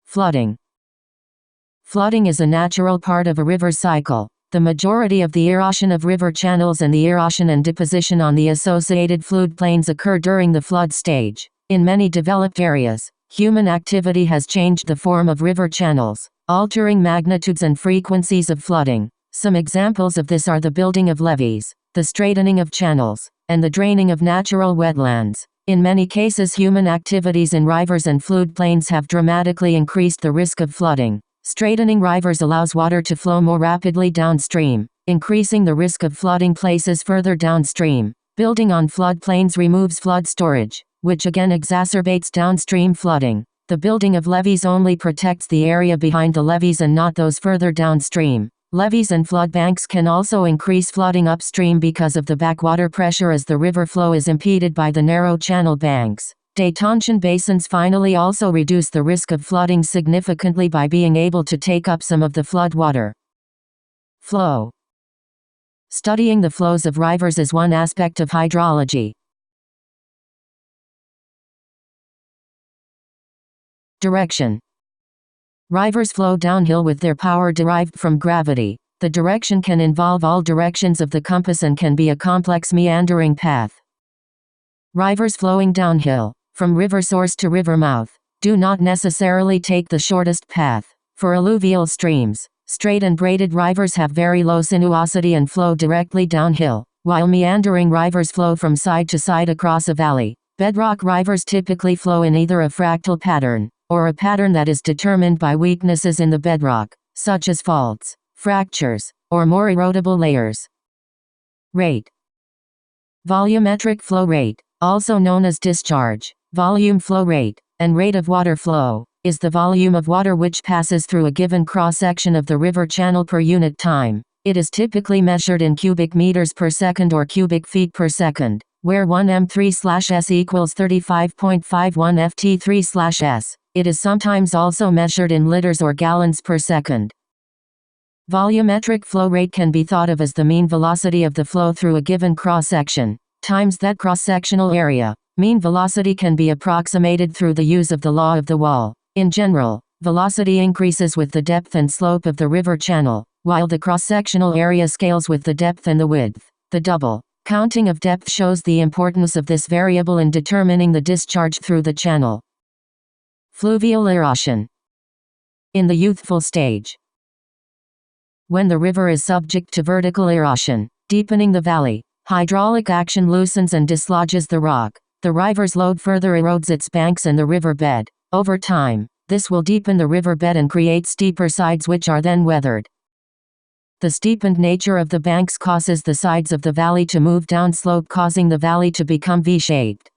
Flooding. Flooding is a natural part of a river's cycle. The majority of the erosion of river channels and the erosion and deposition on the associated floodplains occur during the flood stage. In many developed areas, human activity has changed the form of river channels, altering magnitudes and frequencies of flooding. Some examples of this are the building of levees, the straightening of channels, and the draining of natural wetlands. In many cases, human activities in rivers and floodplains have dramatically increased the risk of flooding. Straightening rivers allows water to flow more rapidly downstream, increasing the risk of flooding places further downstream. Building on floodplains removes flood storage, which again exacerbates downstream flooding. The building of levees only protects the area behind the levees and not those further downstream. Levees and flood banks can also increase flooding upstream because of the backwater pressure as the river flow is impeded by the narrow channel banks. Detention basins finally also reduce the risk of flooding significantly by being able to take up some of the flood water. Flow. Studying the flows of rivers is one aspect of hydrology. Direction. Rivers flow downhill with their power derived from gravity. The direction can involve all directions of the compass and can be a complex meandering path. Rivers flowing downhill, from river source to river mouth, do not necessarily take the shortest path. For alluvial streams, straight and braided rivers have very low sinuosity and flow directly downhill, while meandering rivers flow from side to side across a valley. Bedrock rivers typically flow in either a fractal pattern, or a pattern that is determined by weaknesses in the bedrock, such as faults, fractures, or more erodible layers. Rate. Volumetric flow rate, also known as discharge, volume flow rate, and rate of water flow, is the volume of water which passes through a given cross-section of the river channel per unit time. It is typically measured in cubic meters per second or cubic feet per second, where 1 m3/s equals 35.51 ft3/s. It is sometimes also measured in liters or gallons per second. Volumetric flow rate can be thought of as the mean velocity of the flow through a given cross-section, times that cross-sectional area. Mean velocity can be approximated through the use of the law of the wall. In general, velocity increases with the depth and slope of the river channel, while the cross-sectional area scales with the depth and the width. The double counting of depth shows the importance of this variable in determining the discharge through the channel. Fluvial erosion. In the youthful stage. When the river is subject to vertical erosion, deepening the valley, hydraulic action loosens and dislodges the rock. The river's load further erodes its banks and the river bed. Over time, this will deepen the river bed and create steeper sides which are then weathered. The steepened nature of the banks causes the sides of the valley to move downslope, causing the valley to become V-shaped.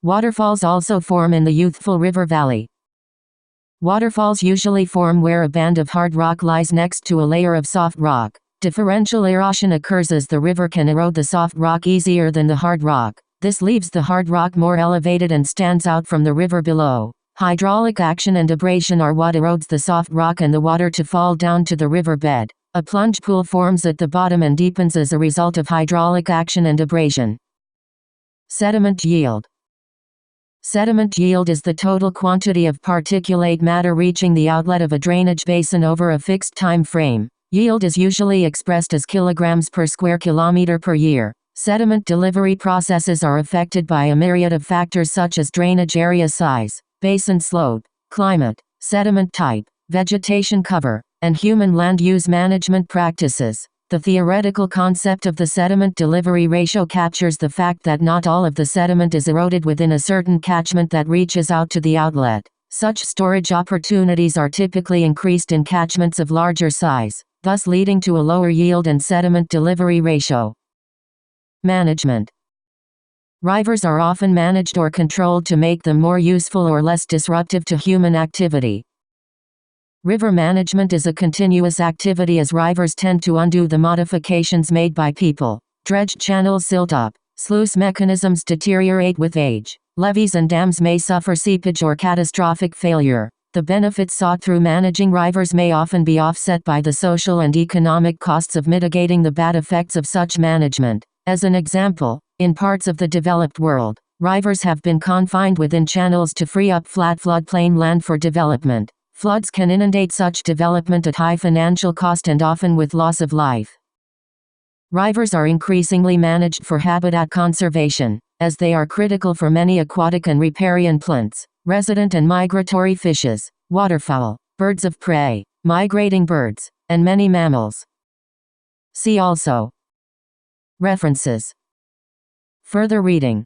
Waterfalls also form in the youthful river valley. Waterfalls usually form where a band of hard rock lies next to a layer of soft rock. Differential erosion occurs as the river can erode the soft rock easier than the hard rock. This leaves the hard rock more elevated and stands out from the river below. Hydraulic action and abrasion are what erodes the soft rock and the water to fall down to the river bed. A plunge pool forms at the bottom and deepens as a result of hydraulic action and abrasion. Sediment yield. Sediment yield is the total quantity of particulate matter reaching the outlet of a drainage basin over a fixed time frame. Yield is usually expressed as kilograms per square kilometer per year. Sediment delivery processes are affected by a myriad of factors such as drainage area size, basin slope, climate, sediment type, vegetation cover, and human land use management practices. The theoretical concept of the sediment delivery ratio captures the fact that not all of the sediment is eroded within a certain catchment that reaches out to the outlet. Such storage opportunities are typically increased in catchments of larger size, thus leading to a lower yield and sediment delivery ratio. Management. Rivers are often managed or controlled to make them more useful or less disruptive to human activity. River management is a continuous activity as rivers tend to undo the modifications made by people. Dredged channels silt up, sluice mechanisms deteriorate with age, levees and dams may suffer seepage or catastrophic failure. The benefits sought through managing rivers may often be offset by the social and economic costs of mitigating the bad effects of such management. As an example, in parts of the developed world, Rivers have been confined within channels to free up flat floodplain land for development. Floods can inundate such development at high financial cost and often with loss of life. Rivers are increasingly managed for habitat conservation, as they are critical for many aquatic and riparian plants, resident and migratory fishes, waterfowl, birds of prey, migrating birds, and many mammals. See also. References. Further reading.